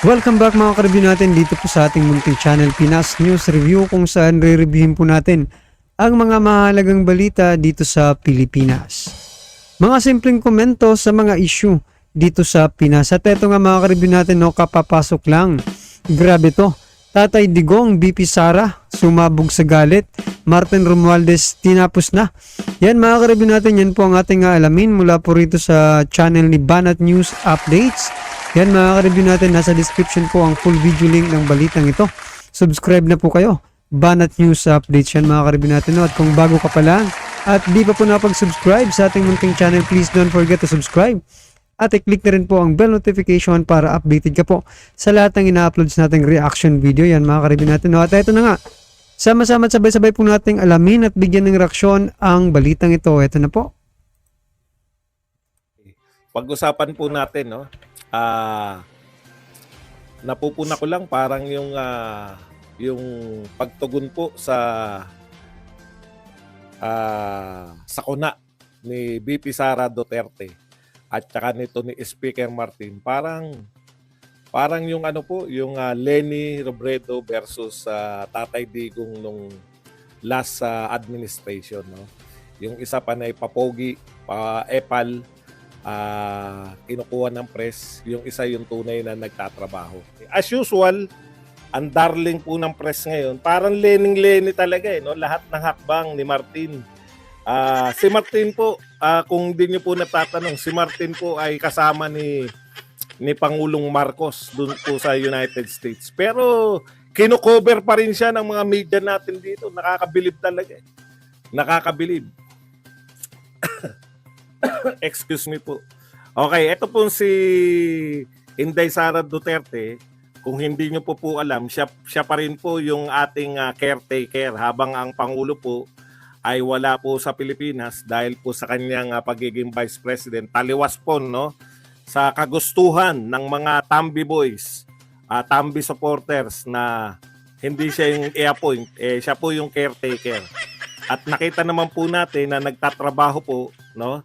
Welcome back mga ka-review natin dito po sa ating munting channel Pinas News Review kung saan re-reviewin po natin ang mga mahalagang balita dito sa Pilipinas. Mga simpleng komento sa mga issue dito sa Pinas. At eto nga mga ka-review natin, kapapasok lang. Grabe to. Tatay Digong, BP Sara, sumabog sa galit. Martin Romualdez, tinapos na. Yan mga ka-review natin, yan po ang ating alamin mula po rito sa channel ni Banat News Updates. Yan mga ka-review natin, nasa description po ang full video link ng balitang ito. Subscribe na po kayo. Banat News Updates yan mga ka-review natin. At kung bago ka pa lang at di pa po napag-subscribe sa ating munting channel, please don't forget to subscribe. At i-click na rin po ang bell notification para updated ka po sa lahat ng ina-uploads nating reaction video. Yan mga ka-review natin. At ito na nga, sama-sama at sabay-sabay po nating alamin at bigyan ng reaksyon ang balitang ito. Ito na po. Pag-usapan po natin, no? Napupuna ko lang parang yung pagtugon po sa sakuna ni BP Sara Duterte at saka nito ni Speaker Martin, parang yung yung Leni Robredo versus Tatay Digong nung last administration, no? Yung isa pa na ipapogi, epal, kinukuha ng press, yung isa yung tunay na nagtatrabaho. As usual, ang darling po ng press ngayon, parang Lening-Leni talaga, no? Lahat ng hakbang ni Martin. Si Martin po, kung hindi niyo po natatanong, si Martin po ay kasama ni Pangulong Marcos dun po sa United States. Pero kino-cover pa rin siya ng mga media natin dito. Nakakabilib talaga. Nakakabilib. Excuse me po. Okay, ito po si Inday Sara Duterte. Kung hindi nyo po alam, siya pa rin po yung ating caretaker habang ang Pangulo po ay wala po sa Pilipinas dahil po sa kanyang pagiging Vice President. Taliwas po, no, sa kagustuhan ng mga Tambi boys, Tambi supporters na hindi siya yung i-appoint, siya po yung caretaker. At nakita naman po natin na nagtatrabaho po, no,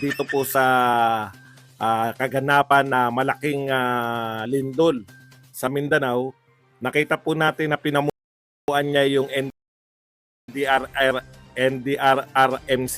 dito po sa kaganapan na malaking lindol sa Mindanao. Nakita po natin na pinamunuan niya yung NDRRMC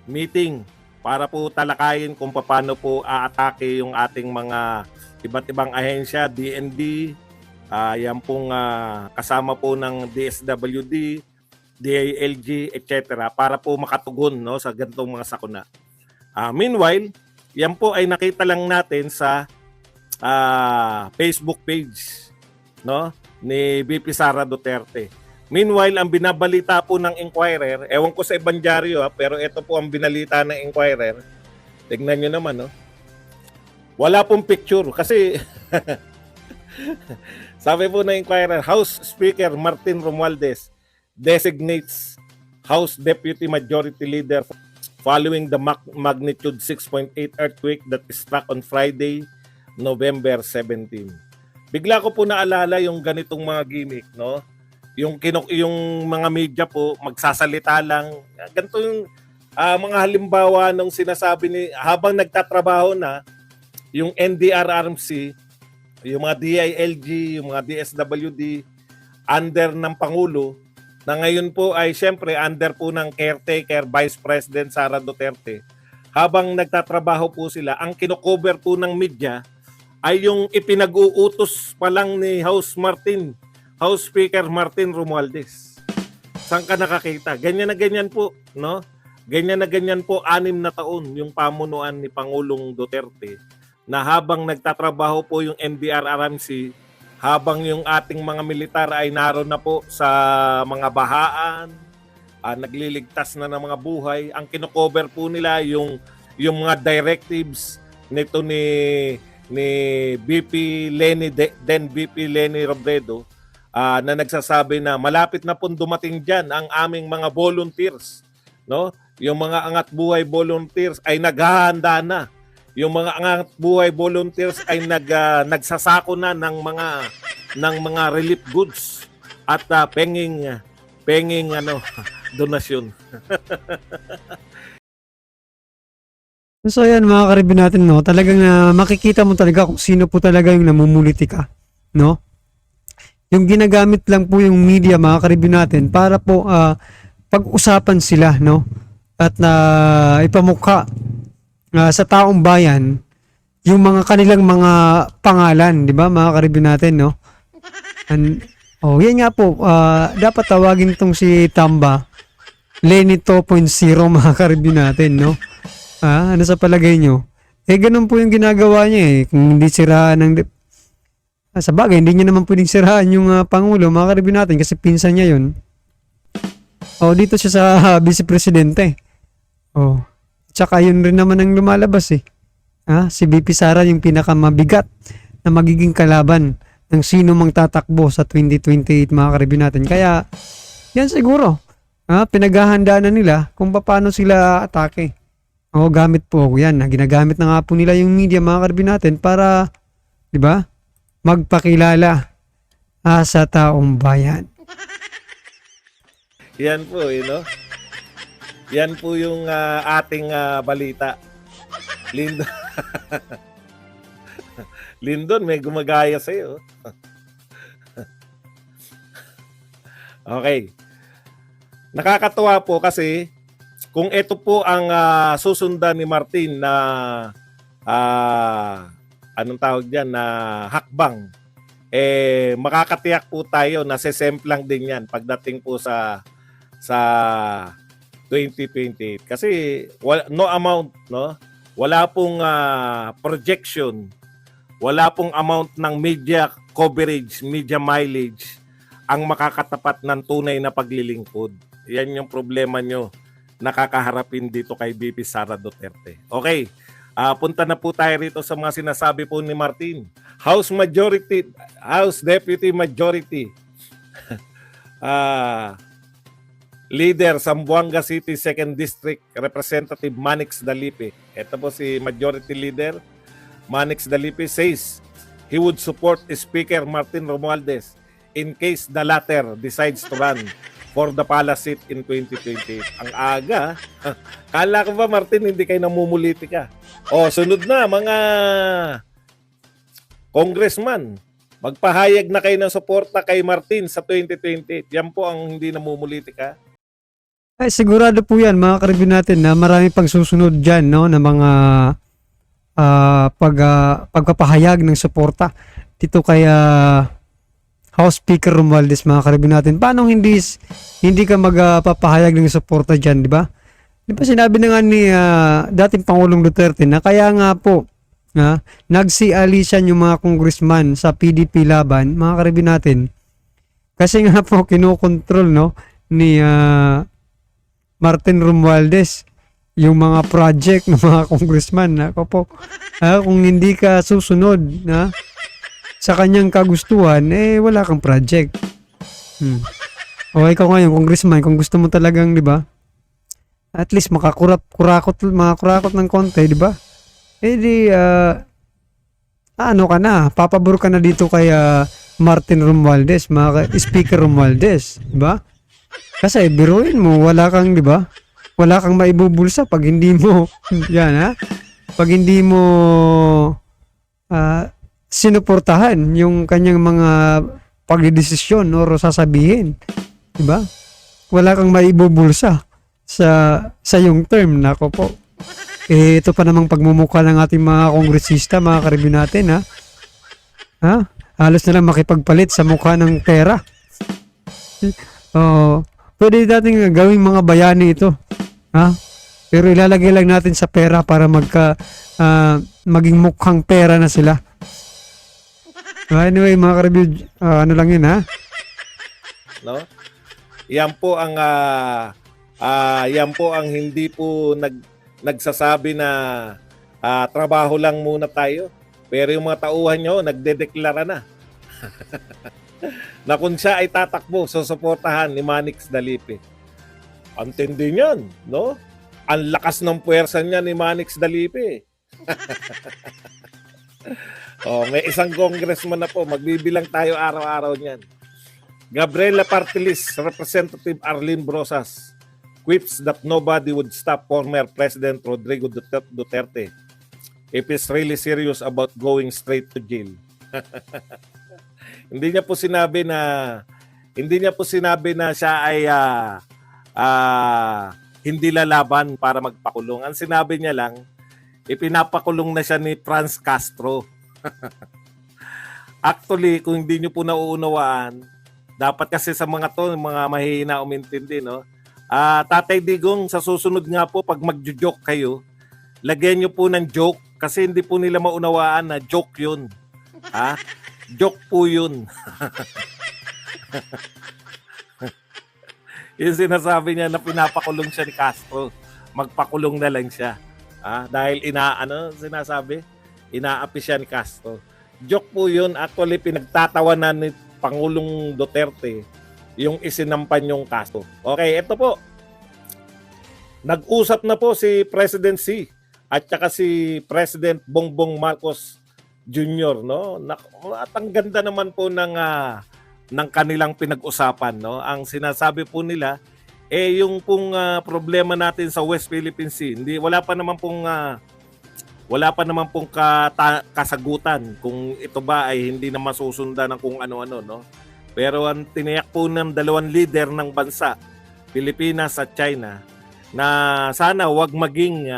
meeting para po talakayin kung paano po aatake yung ating mga iba't ibang ahensya, DND, yan pong kasama po ng DSWD, DILG, etc. para po makatugon, no, sa ganitong mga sakuna. Meanwhile, yan po ay nakita lang natin sa Facebook page, no, ni BP Sara Duterte. Meanwhile, ang binabalita po ng Inquirer, ewan ko sa ibang dyaryo, pero ito po ang binalita ng Inquirer. Tignan nyo naman, no. Wala pong picture kasi sabi po ng Inquirer, House Speaker Martin Romualdez designates House Deputy Majority Leader following the magnitude 6.8 earthquake that struck on Friday, November 17. Bigla ko po naalala yung ganitong mga gimmick, no? Yung mga media po magsasalita lang. Ganito yung mga halimbawa nung sinasabi ni habang nagtatrabaho na yung NDRRMC, yung mga DILG, yung mga DSWD under ng Pangulo, na ngayon po ay siyempre under po ng caretaker Vice President Sara Duterte. Habang nagtatrabaho po sila, ang kino-cover po ng media ay yung ipinag-uutos pa lang ni House Speaker Martin Romualdez. Saan ka nakakita? Ganyan na ganyan po, no? Ganyan na ganyan po 6 na taon yung pamunuan ni Pangulong Duterte na habang nagtatrabaho po yung NDRRMC, habang yung ating mga militar ay naroon na po sa mga bahaan, nagliligtas na ng mga buhay, ang kino-cover po nila yung mga directives nito ni BP Leni, then BP Leni Robredo, na nagsasabi na malapit na pong dumating dyan ang aming mga volunteers, no? Yung mga angat buhay volunteers ay naghahanda na. Yung mga angat buhay volunteers ay nagsasako na ng mga relief goods at penging donasyon. So yan mga karibin natin, no, talagang makikita mo talaga kung sino po talaga yung namumulitika, no? Yung ginagamit lang po yung media mga karibin natin para po pag-usapan sila, no? At na ipamukha sa taong bayan yung mga kanilang mga pangalan, di ba mga karibin natin, no? Yan nga po, dapat tawagin itong si Tamba Lenny 2.0 mga karibin natin, no? Ano sa palagay nyo? Ganun po yung ginagawa niya eh. Kung hindi siraan ng... sa bagay, hindi niya naman pwedeng siraan yung Pangulo, mga karibin natin, kasi pinsan niya yun. Dito siya sa Vice Presidente. Tsaka yun rin naman ang lumalabas eh. Si VP Sara yung pinakamabigat na magiging kalaban ng sino mang tatakbo sa 2028 mga karibin natin. Kaya, yan siguro. Pinaghahandaan na nila kung paano sila atake. Gamit po yan. Ginagamit na nga po nila yung media mga karibin natin para, di ba, magpakilala sa taong bayan. Yan po, no? Yan po yung ating balita. Lindon. Lindon, may gumagaya sa'yo. Okay. Nakakatuwa po kasi kung ito po ang susundan ni Martin na anong tawag diyan na hakbang, makakatiyak po tayo na sesemplang din yan pagdating po sa 2028 kasi no amount, no, wala pong projection, wala pong amount ng media coverage, media mileage ang makakatapat ng tunay na paglilingkod. Yan yung problema nyo nakakaharapin dito kay VP Sara Duterte. Okay, punta na po tayo rito sa mga sinasabi po ni Martin. House Deputy Majority Leader Zamboanga City 2nd District Representative Manix Dalipe. Ito po si Majority Leader Manix Dalipe says he would support Speaker Martin Romualdez in case the latter decides to run for the palace seat in 2028. Ang aga. Kala ko ba, Martin, hindi kayo namumuliti ka? Sunod na, mga congressman. Magpahayag na kayo ng suporta kay Martin sa 2028. Yan po ang hindi namumuliti ka. Sigurado po yan, mga karibin natin, na marami pang susunod dyan, no, na mga pagpapahayag ng suporta dito kay House Speaker Romualdez, mga karibin natin. Paano hindi ka magpapahayag ng suporta dyan, di ba? Di ba sinabi na nga ni dating Pangulong Duterte na kaya nga po nagsialisan yung mga congressman sa PDP laban, mga karibin natin. Kasi nga po kinokontrol, no, ni Martin Romualdez yung mga project ng mga congressman. Ako po, kung hindi ka susunod sa kanyang kagustuhan, wala kang project. O ikaw ngayon, congressman, kung gusto mo talagang, di ba, at least makakurakot ng konti, di ba? Ano ka na, papabor ka na dito kay Martin Romualdez, mga Speaker Romualdez, di ba? Kasi biruin mo, wala kang, di ba? Wala kang maibubulsa pag hindi mo, yan pag hindi mo sinuportahan yung kanyang mga pagdedesisyon o sasabihin. Diba? Wala kang maibubulsa sa yung term. Nako po. Ito pa namang pagmumukha ng ating mga kongresista, mga karibin natin, halos na lang makipagpalit sa mukha ng pera. Pwede natin gawing mga bayani ito. Pero ilalagay lang natin sa pera para maging mukhang pera na sila. Anyway, mga ka-review, ano lang yun, No? Yan po ang hindi po nagsasabi na trabaho lang muna tayo. Pero yung mga tauhan nyo, nagdedeklara na. Na kung siya ay tatakbo, susuportahan ni Manix Dalipe. Antindi niyan, no? Ang lakas ng puwersa niya ni Manix Dalipe. May isang congressman na po. Magbibilang tayo araw-araw niyan. Gabriela Partilis, Representative Arlene Brosas. quips that nobody would stop former President Rodrigo Duterte if he's really serious about going straight to jail. Hindi niya po sinabi na siya ay hindi lalaban para magpakulong. Ang sinabi niya lang, ipinapakulong na siya ni Franz Castro. Actually, kung hindi niyo po nauunawaan, dapat kasi sa mga mahihina umintindi, no? Tatay Digong, sa susunod nga po, pag magjo-joke kayo, lagyan niyo po ng joke kasi hindi po nila maunawaan na joke yun. Joke po yun. Yung sinasabi niya na pinapakulong siya ni Castro, magpakulong na lang siya. Dahil inaapi siya ni Castro. Joke po yun. Actually, pinagtatawanan ni Pangulong Duterte yung isinampan yung kaso. Okay, ito po. Nag-usap na po si President Xi at saka si President Bongbong Marcos Jr., no? At ang ganda naman po ng kanilang pinag-usapan, no? Ang sinasabi po nila yung pong problema natin sa West Philippine Sea. Wala pa naman pong kasagutan kung ito ba ay hindi na masusundan ng kung ano-ano, no? Pero ang tiniyak po ng dalawang leader ng bansa, Pilipinas at China, na sana wag maging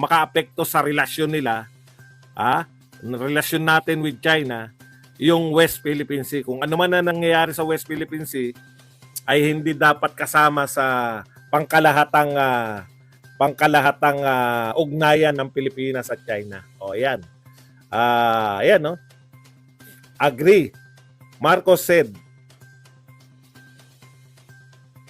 makaapekto sa relasyon nila, relasyon natin with China, yung West Philippine Sea. Kung ano man na nangyayari sa West Philippine Sea, ay hindi dapat kasama sa pangkalahatang ugnayan ng Pilipinas at China. O, yan. Ayan, no? Agree. Marcos said,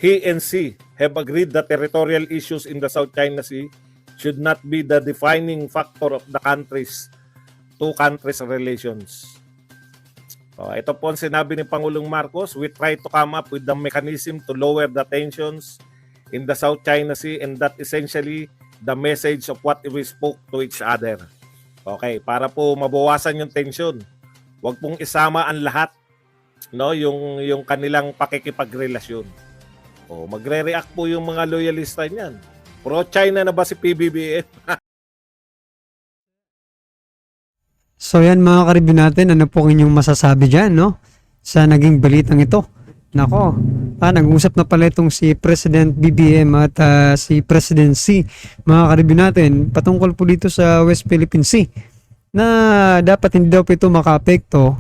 he and Xi have agreed that territorial issues in the South China Sea should not be the defining factor of the two countries' relations. Ito po ang sinabi ni Pangulong Marcos, we try to come up with the mechanism to lower the tensions in the South China Sea, and that essentially the message of what we spoke to each other. Okay, para po mabawasan yung tension. Huwag pong isama ang lahat, no, yung kanilang pakikipagrelasyon. Magre-react po yung mga loyalista niyan. Pro-China na ba si PBBM? So yan mga karibyo natin, ano po inyong masasabi dyan, no? Sa naging balitang ito. Nako, nag-usap na pala itong si President BBM at si President Xi, mga karibyo natin, patungkol po dito sa West Philippine Sea, na dapat hindi daw po ito makaapekto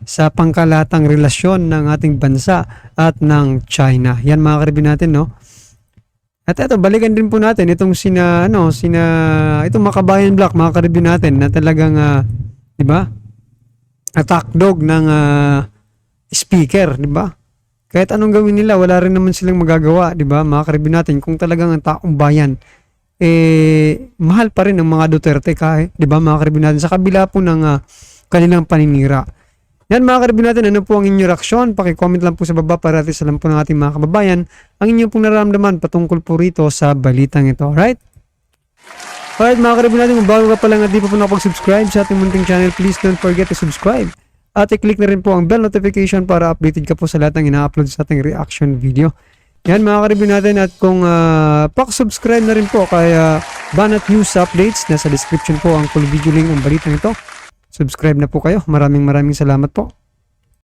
sa pangkalatang relasyon ng ating bansa at ng China. Yan mga karibyo natin, no? At ito, balikan din po natin itong itong Makabayan Black, mga karibyo natin, na talagang, di ba? Attack dog ng speaker, di ba? Kahit anong gawin nila, wala rin naman silang magagawa, di ba? Mga karibyo natin, kung talagang ang taong bayan, mahal pa rin ng mga Duterte, di ba? Mga karibyo natin, sa kabila po ng kanilang paninira. Yan mga karibyo natin, ano po ang inyong reaksyon? Paki-comment lang po sa baba para at alam po ng ating mga kababayan ang inyong pong nararamdaman patungkol po rito sa balitang ito. Alright? Alright mga karibyo natin, kung bago ka pa lang at di pa po nakapag-subscribe sa ating munting channel, please don't forget to subscribe. At i-click na rin po ang bell notification para updated ka po sa lahat ng ina-upload sa ating reaction video. Yan mga karibyo natin, at kung pak-subscribe na rin po kay Banat News Updates, nasa description po ang full video link ng balitang ito. Subscribe na po kayo. Maraming salamat po.